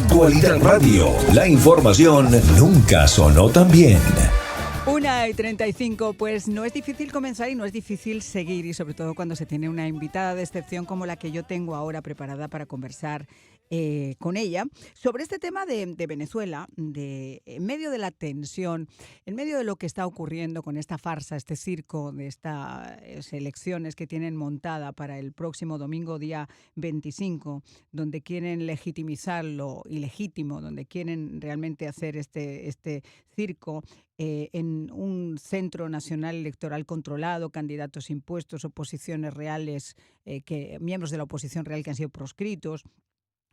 Actualidad Radio. La información nunca sonó tan bien. 1:35, pues no es difícil comenzar y no es difícil seguir, y sobre todo cuando se tiene una invitada de excepción como la que yo tengo ahora preparada para conversar con ella sobre este tema de Venezuela, en medio de la tensión, en medio de lo que está ocurriendo con esta farsa, este circo de estas elecciones que tienen montada para el próximo domingo día 25, donde quieren legitimizar lo ilegítimo, donde quieren realmente hacer este circo en un centro nacional electoral controlado, candidatos impuestos, oposiciones reales, miembros de la oposición real que han sido proscritos.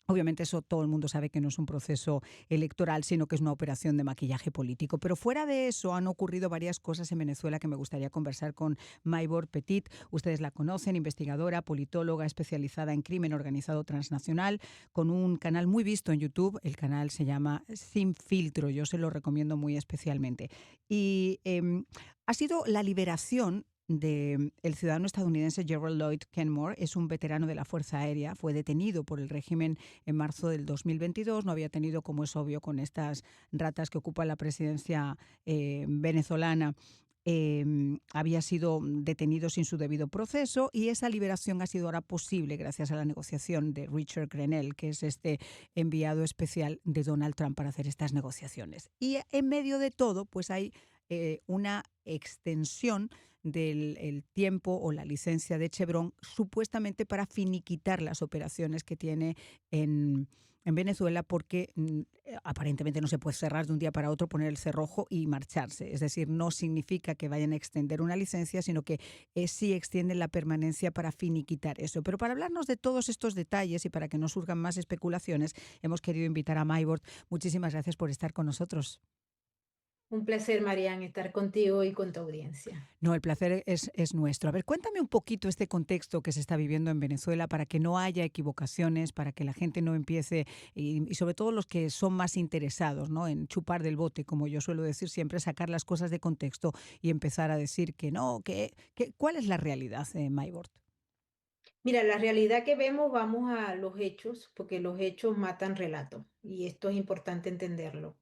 Obviamente eso todo el mundo sabe que no es un proceso electoral, sino que es una operación de maquillaje político. Pero fuera de eso han ocurrido varias cosas en Venezuela que me gustaría conversar con Maybor Petit. Ustedes la conocen, investigadora, politóloga especializada en crimen organizado transnacional, con un canal muy visto en YouTube. El canal se llama Sin Filtro, yo se lo recomiendo muy especialmente. Y ha sido la liberación del ciudadano estadounidense Gerald Lloyd Kenmore. Es un veterano de la Fuerza Aérea, fue detenido por el régimen en marzo del 2022, no había tenido, como es obvio, con estas ratas que ocupan la presidencia venezolana. Había sido detenido sin su debido proceso, y esa liberación ha sido ahora posible gracias a la negociación de Richard Grenell, que es este enviado especial de Donald Trump para hacer estas negociaciones. Y en medio de todo, pues hay una extensión del el tiempo o la licencia de Chevron, supuestamente para finiquitar las operaciones que tiene en Venezuela, porque aparentemente no se puede cerrar de un día para otro, poner el cerrojo y marcharse. Es decir, no significa que vayan a extender una licencia, sino que sí extienden la permanencia para finiquitar eso. Pero para hablarnos de todos estos detalles y para que no surjan más especulaciones, hemos querido invitar a Maybor. Muchísimas gracias por estar con nosotros. Un placer, Marian, estar contigo y con tu audiencia. No, el placer es nuestro. A ver, cuéntame un poquito este contexto que se está viviendo en Venezuela para que no haya equivocaciones, para que la gente no empiece, y sobre todo los que son más interesados, ¿no?, en chupar del bote, como yo suelo decir siempre, sacar las cosas de contexto y empezar a decir que no, ¿cuál es la realidad, Maybord? Mira, la realidad que vemos, vamos a los hechos, porque los hechos matan relato, y esto es importante entenderlo.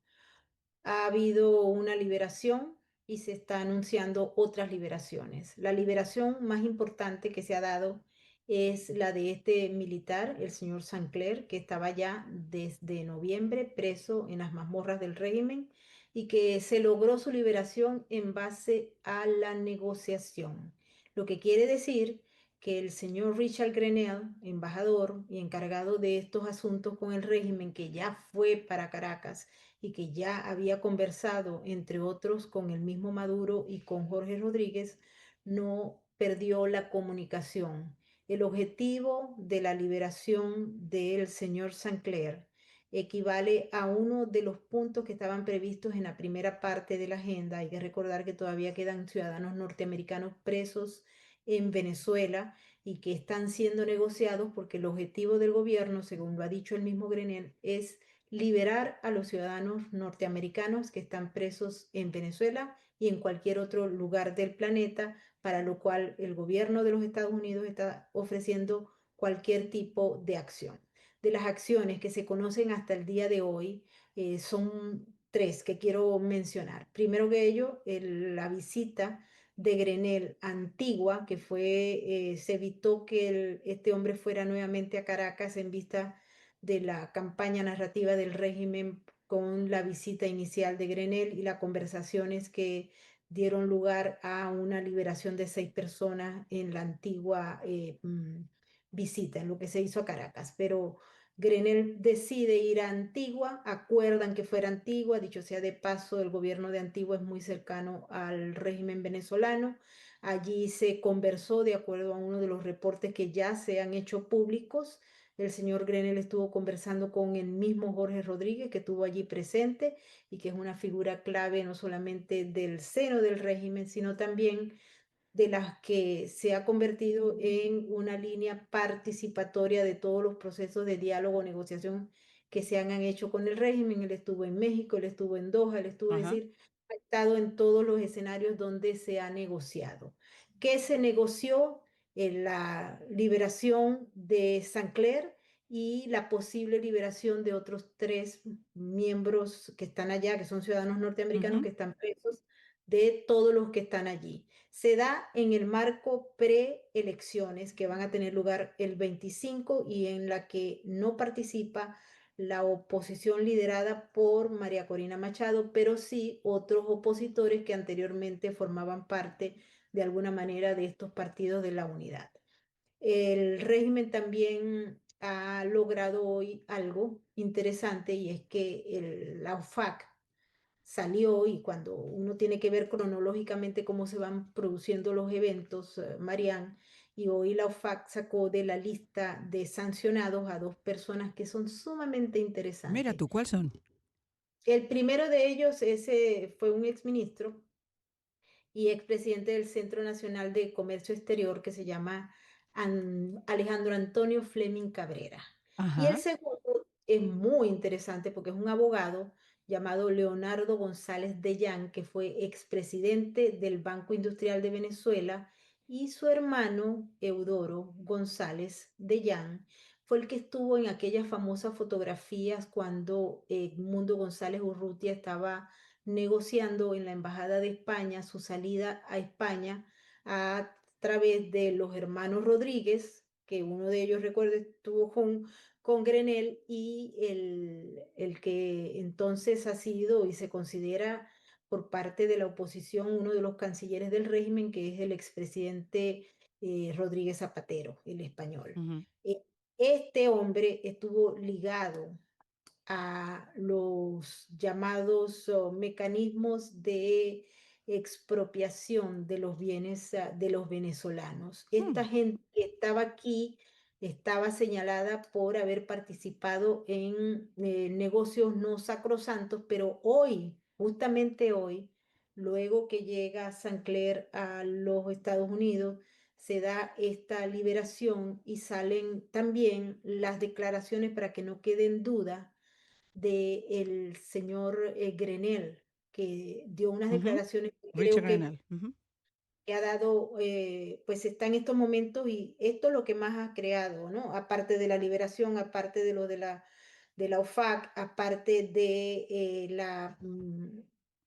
Ha habido una liberación y se está anunciando otras liberaciones. La liberación más importante que se ha dado es la de este militar, el señor Sancler, que estaba ya desde noviembre preso en las mazmorras del régimen y que se logró su liberación en base a la negociación. Lo que quiere decir que el señor Richard Grenell, embajador y encargado de estos asuntos con el régimen, que ya fue para Caracas, y que ya había conversado, entre otros, con el mismo Maduro y con Jorge Rodríguez, no perdió la comunicación. El objetivo de la liberación del señor Sancler equivale a uno de los puntos que estaban previstos en la primera parte de la agenda. Hay que recordar que todavía quedan ciudadanos norteamericanos presos en Venezuela y que están siendo negociados porque el objetivo del gobierno, según lo ha dicho el mismo Grenell, es liberar a los ciudadanos norteamericanos que están presos en Venezuela y en cualquier otro lugar del planeta, para lo cual el gobierno de los Estados Unidos está ofreciendo cualquier tipo de acción. De las acciones que se conocen hasta el día de hoy, son tres que quiero mencionar. Primero que ello, la visita de Grenell Antigua, que se evitó que este hombre fuera nuevamente a Caracas en vista de la campaña narrativa del régimen, con la visita inicial de Grenell y las conversaciones que dieron lugar a una liberación de 6 personas en la antigua visita, en lo que se hizo a Caracas. Pero Grenell decide ir a Antigua, acuerdan que fuera Antigua, dicho sea de paso, el gobierno de Antigua es muy cercano al régimen venezolano. Allí se conversó, de acuerdo a uno de los reportes que ya se han hecho públicos. El señor Grenell estuvo conversando con el mismo Jorge Rodríguez, que estuvo allí presente y que es una figura clave no solamente del seno del régimen, sino también de las que se ha convertido en una línea participatoria de todos los procesos de diálogo o negociación que se han hecho con el régimen. Él estuvo en México, él estuvo en Doha, él estuvo, es Ajá. decir, ha estado en todos los escenarios donde se ha negociado. ¿Qué se negoció? En la liberación de Sancler y la posible liberación de otros 3 miembros que están allá, que son ciudadanos norteamericanos que Ujú. están presos, de todos los que están allí. Se da en el marco preelecciones que van a tener lugar el 25 y en la que no participa la oposición liderada por María Corina Machado, pero sí otros opositores que anteriormente formaban parte de alguna manera de estos partidos de la unidad. El régimen también ha logrado hoy algo interesante y es que la OFAC salió y cuando uno tiene que ver cronológicamente cómo se van produciendo los eventos, Marian, y hoy la OFAC sacó de la lista de sancionados a 2 personas que son sumamente Mira interesantes. tú, ¿cuáles son? El primero de ellos fue un exministro y expresidente del Centro Nacional de Comercio Exterior que se llama Alejandro Antonio Fleming Cabrera. Y el Ajá. segundo es muy interesante porque es un abogado llamado Leonardo González Dellán, que fue expresidente del Banco Industrial de Venezuela, y su hermano Eudoro González Dellán fue el que estuvo en aquellas famosas fotografías cuando Edmundo González Urrutia estaba negociando en la Embajada de España su salida a España a través de los hermanos Rodríguez, que uno de ellos, recuerde, estuvo con Grenell, y el que entonces ha sido y se considera por parte de la oposición uno de los cancilleres del régimen, que es el expresidente Rodríguez Zapatero, el español. Ujú. Este hombre estuvo ligado a los llamados mecanismos de expropiación de los bienes de los venezolanos. Esta Mm. gente que estaba aquí estaba señalada por haber participado en negocios no sacrosantos, pero hoy, justamente hoy, luego que llega Sancler a los Estados Unidos, se da esta liberación y salen también las declaraciones para que no quede en duda del señor Grenell, que dio unas Ujú. declaraciones que Richard creo que Grenell. Ujú. que ha dado, pues está en estos momentos y esto es lo que más ha creado, ¿no? Aparte de la liberación, aparte de lo de la OFAC, aparte de la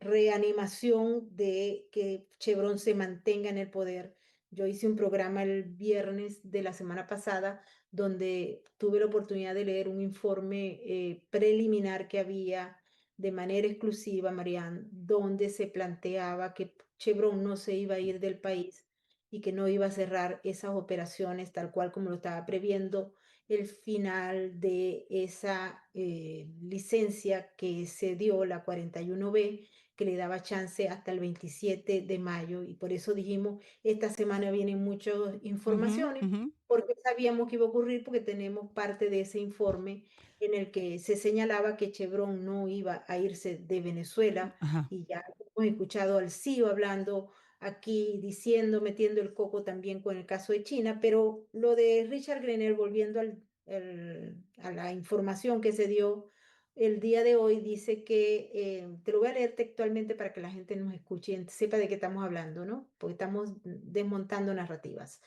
reanimación de que Chevron se mantenga en el poder. Yo hice un programa el viernes de la semana pasada donde tuve la oportunidad de leer un informe preliminar que había de manera exclusiva, Marianne, donde se planteaba que Chevron no se iba a ir del país y que no iba a cerrar esas operaciones tal cual como lo estaba previendo el final de esa licencia que se dio, la 41B, que le daba chance hasta el 27 de mayo. Y por eso dijimos, esta semana vienen muchas Ujú, informaciones, ujú. porque sabíamos que iba a ocurrir, porque tenemos parte de ese informe en el que se señalaba que Chevron no iba a irse de Venezuela, Ajá. y ya hemos escuchado al CEO hablando aquí, diciendo, metiendo el coco también con el caso de China, pero lo de Richard Grenell, volviendo a la información que se dio el día de hoy, dice que, te lo voy a leer textualmente para que la gente nos escuche y sepa de qué estamos hablando, ¿no? Porque estamos desmontando narrativas.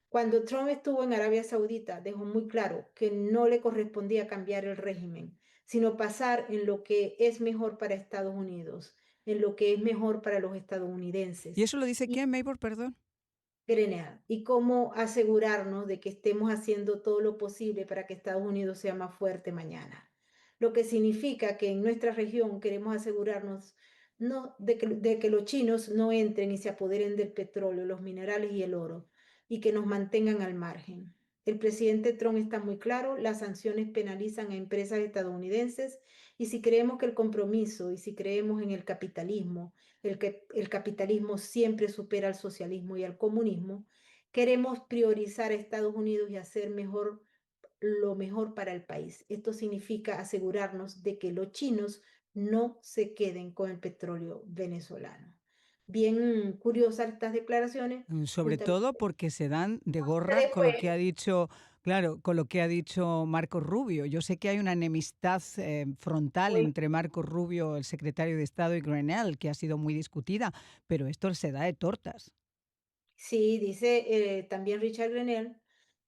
Cuando Trump estuvo en Arabia Saudita, dejó muy claro que no le correspondía cambiar el régimen, sino pasar en lo que es mejor para Estados Unidos, en lo que es mejor para los ¿Y estadounidenses. eso lo dice Y quién, Maybor? Perdón. Greneal, y cómo asegurarnos de que estemos haciendo todo lo posible para que Estados Unidos sea más fuerte mañana. Lo que significa que en nuestra región queremos asegurarnos no, de que los chinos no entren y se apoderen del petróleo, los minerales y el oro, y que nos mantengan al margen. El presidente Trump está muy claro, las sanciones penalizan a empresas estadounidenses, y si creemos que el compromiso y si creemos en el capitalismo, que el capitalismo siempre supera al socialismo y al comunismo, queremos priorizar a Estados Unidos y hacer lo mejor para el país. Esto significa asegurarnos de que los chinos no se queden con el petróleo venezolano. Bien curiosas estas declaraciones, Sobre justamente todo porque se dan de gorra con lo que después. ha dicho, claro, con lo que ha dicho Marco Rubio. Yo sé que hay una enemistad frontal Muy, entre Marco Rubio, el secretario de Estado, y Grenell, que ha sido muy discutida, pero esto se da de tortas. sí, dice también Richard Grenell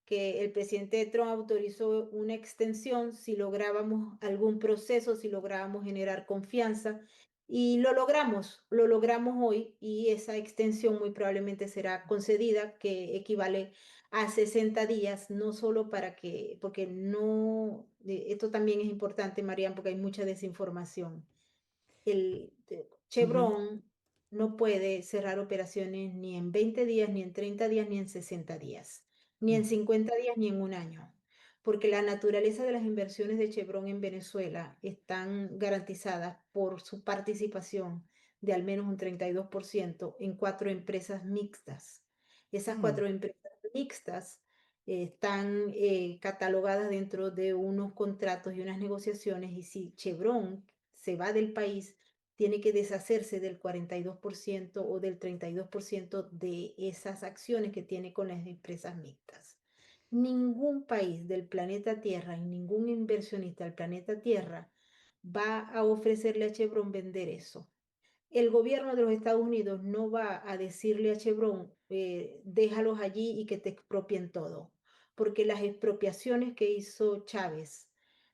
que el presidente Trump autorizó una extensión si lográbamos algún proceso, si lográbamos generar confianza. Y lo logramos hoy y esa extensión muy probablemente será concedida, que equivale a 60 días, no solo para que, porque no, esto también es importante, Marian, porque hay mucha desinformación. Ujú, Chevron no puede cerrar operaciones ni en 20 días, ni en 30 días, ni en 60 días, ni en ujú, 50 días, ni en un año, porque la naturaleza de las inversiones de Chevron en Venezuela están garantizadas por su participación de al menos un 32% en 4 empresas mixtas. Esas mm, 4 empresas mixtas están catalogadas dentro de unos contratos y unas negociaciones, y si Chevron se va del país, tiene que deshacerse del 42% o del 32% de esas acciones que tiene con las empresas mixtas. Ningún país del planeta Tierra y ningún inversionista del planeta Tierra va a ofrecerle a Chevron vender eso. El gobierno de los Estados Unidos no va a decirle a Chevron, déjalos allí y que te expropien todo, porque las expropiaciones que hizo Chávez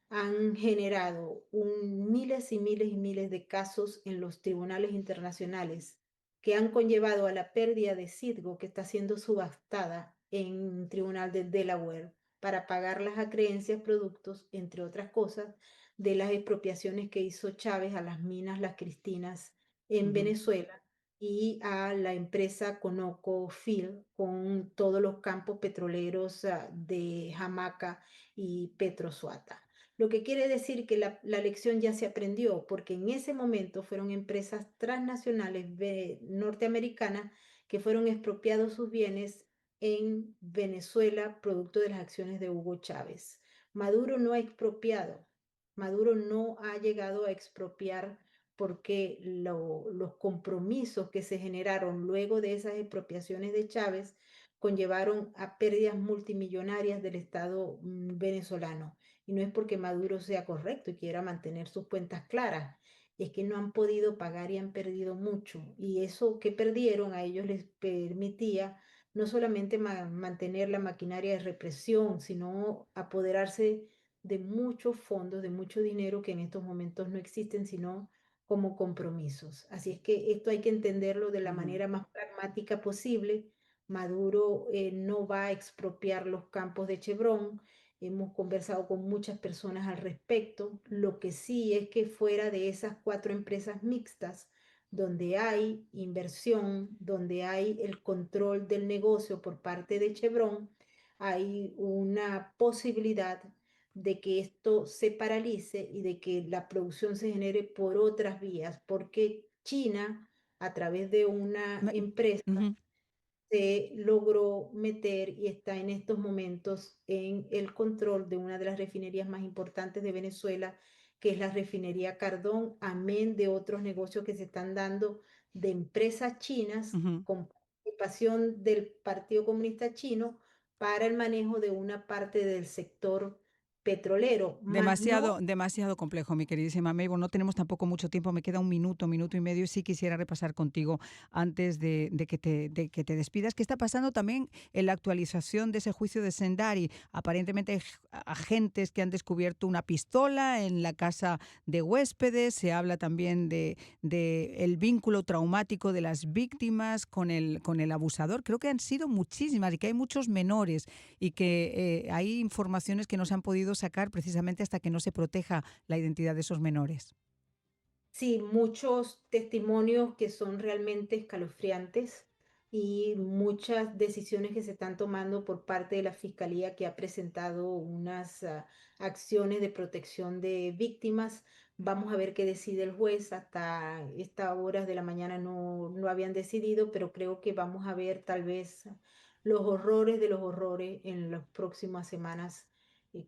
han generado miles y miles y miles de casos en los tribunales internacionales que han conllevado a la pérdida de Citgo, que está siendo subastada en un tribunal de Delaware para pagar las acreencias productos, entre otras cosas, de las expropiaciones que hizo Chávez a las minas Las Cristinas en ujú. Venezuela y a la empresa ConocoPhillips con todos los campos petroleros de Jamaca y Petrosuata. Lo que quiere decir que la lección ya se aprendió, porque en ese momento fueron empresas transnacionales norteamericanas que fueron expropiados sus bienes en Venezuela, producto de las acciones de Hugo Chávez. Maduro no ha expropiado, Maduro no ha llegado a expropiar, porque los compromisos que se generaron luego de esas expropiaciones de Chávez conllevaron a pérdidas multimillonarias del Estado venezolano. Y no es porque Maduro sea correcto y quiera mantener sus cuentas claras, es que no han podido pagar y han perdido mucho. Y eso que perdieron a ellos les permitía no solamente mantener la maquinaria de represión, sino apoderarse de muchos fondos, de mucho dinero que en estos momentos no existen, sino como compromisos. Así es que esto hay que entenderlo de la Ujú. manera más pragmática posible. Maduro no va a expropiar los campos de Chevron. Hemos conversado con muchas personas al respecto. Lo que sí es que fuera de esas 4 empresas mixtas, donde hay inversión, donde hay el control del negocio por parte de Chevron, hay una posibilidad de que esto se paralice y de que la producción se genere por otras vías, porque China, a través de una Me- empresa, ujú, se logró meter y está en estos momentos en el control de una de las refinerías más importantes de Venezuela, que es la refinería Cardón, amén de otros negocios que se están dando de empresas chinas ujú. con participación del Partido Comunista Chino para el manejo de una parte del sector petrolero, más Demasiado, no. demasiado complejo, mi queridísima Mabel. No tenemos tampoco mucho tiempo, me queda un minuto, minuto y medio, y sí quisiera repasar contigo antes de que te despidas. ¿Qué está pasando también en la actualización de ese juicio de Sendari? Aparentemente hay agentes que han descubierto una pistola en la casa de huéspedes. Se habla también de el vínculo traumático de las víctimas con el abusador. Creo que han sido muchísimas y que hay muchos menores y que hay informaciones que no se han podido sacar precisamente hasta que no se proteja la identidad de esos menores. Sí, muchos testimonios que son realmente escalofriantes y muchas decisiones que se están tomando por parte de la Fiscalía, que ha presentado unas acciones de protección de víctimas. Vamos a ver qué decide el juez. Hasta estas horas de la mañana no habían decidido, pero creo que vamos a ver tal vez los horrores de los horrores en las próximas semanas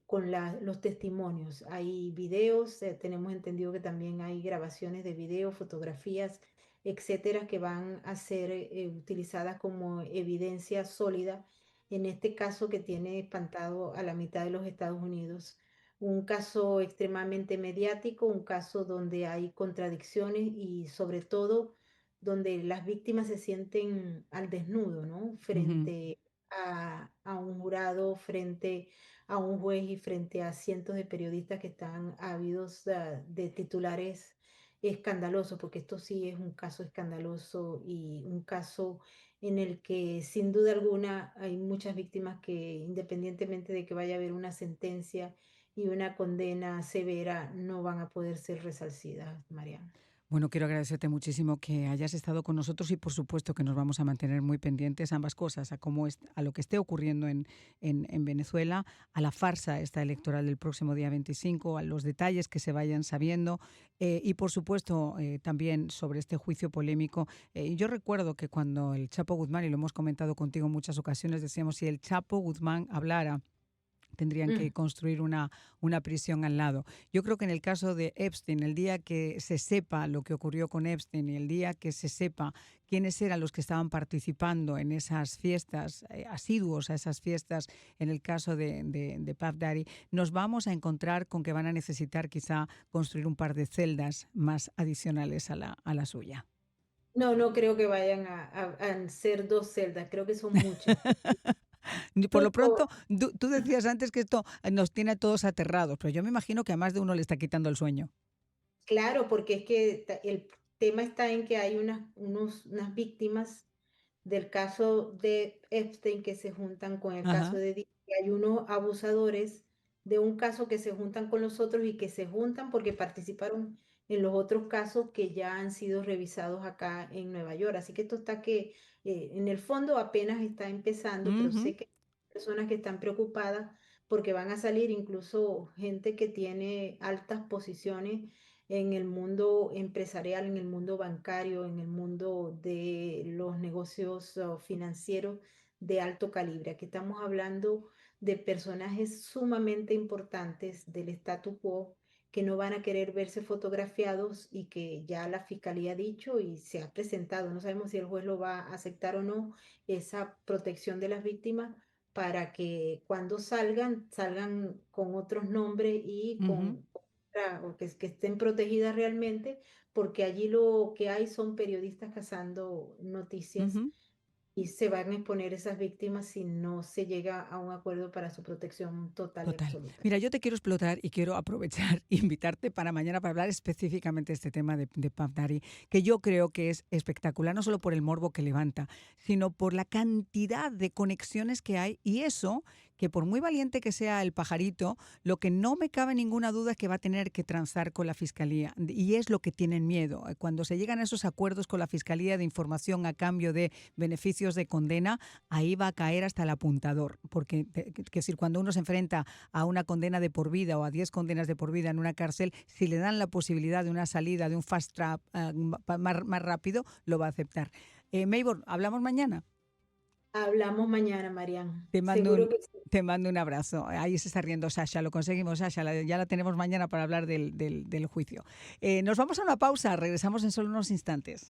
con los testimonios. Hay videos, tenemos entendido que también hay grabaciones de video, fotografías, etcétera, que van a ser utilizadas como evidencia sólida en este caso que tiene espantado a la mitad de los Estados Unidos. Un caso extremadamente mediático, un caso donde hay contradicciones y sobre todo donde las víctimas se sienten al desnudo, ¿no? Ujú. Frente a un jurado, frente a un juez y frente a cientos de periodistas que están ávidos de titulares escandalosos, porque esto sí es un caso escandaloso y un caso en el que sin duda alguna hay muchas víctimas que, independientemente de que vaya a haber una sentencia y una condena severa, no van a poder ser resarcidas, Mariana. Bueno, quiero agradecerte muchísimo que hayas estado con nosotros y por supuesto que nos vamos a mantener muy pendientes a ambas cosas, a cómo a lo que esté ocurriendo en Venezuela, a la farsa esta electoral del próximo día 25, a los detalles que se vayan sabiendo y por supuesto también sobre este juicio polémico. Yo recuerdo que cuando el Chapo Guzmán, y lo hemos comentado contigo en muchas ocasiones, decíamos si el Chapo Guzmán hablara, tendrían que Mm. construir una prisión al lado. Yo creo que en el caso de Epstein, el día que se sepa lo que ocurrió con Epstein y el día que se sepa quiénes eran los que estaban participando en esas fiestas, asiduos a esas fiestas, en el caso de Puff Daddy, nos vamos a encontrar con que van a necesitar quizá construir un par de celdas más adicionales a la suya. No, no creo que vayan a ser 2 celdas, creo que son muchas. Por lo Justo pronto, tú decías antes que esto nos tiene a todos aterrados, pero yo me imagino que a más de uno le está quitando el sueño. claro, porque es que el tema está en que hay unas víctimas del caso de Epstein que se juntan con el caso Ajá. de Diddy, y hay unos abusadores de un caso que se juntan con los otros y que se juntan porque participaron en los otros casos que ya han sido revisados acá en Nueva York. Así que esto está que en el fondo apenas está empezando, pero Ujú, sé que hay personas que están preocupadas porque van a salir incluso gente que tiene altas posiciones en el mundo empresarial, en el mundo bancario, en el mundo de los negocios financieros de alto calibre. Aquí estamos hablando de personajes sumamente importantes del statu quo que no van a querer verse fotografiados y que ya la fiscalía ha dicho y se ha presentado. No sabemos si el juez lo va a aceptar o no, esa protección de las víctimas para que cuando salgan, salgan con otros nombres y ujú, o que estén protegidas realmente, porque allí lo que hay son periodistas cazando noticias ujú. y se van a exponer esas víctimas si no se llega a un acuerdo para su protección total y Total. absoluta. Mira, yo te quiero explotar y quiero aprovechar e invitarte para mañana para hablar específicamente de este tema de Puff Daddy, que yo creo que es espectacular, no solo por el morbo que levanta, sino por la cantidad de conexiones que hay y eso, que por muy valiente que sea el pajarito, lo que no me cabe ninguna duda es que va a tener que transar con la fiscalía y es lo que tienen miedo. Cuando se llegan a esos acuerdos con la fiscalía de información a cambio de beneficios de condena, ahí va a caer hasta el apuntador, porque que decir, cuando uno se enfrenta a una condena de por vida o a 10 condenas de por vida en una cárcel, si le dan la posibilidad de una salida, de un fast track más rápido, lo va a aceptar. Maybor, ¿hablamos mañana? Hablamos mañana, Marian. Te mando Seguro un, que sí. te mando un abrazo. Ahí se está riendo Sasha, lo conseguimos, Sasha, ya la tenemos mañana para hablar del juicio. Nos vamos a una pausa, regresamos en solo unos instantes.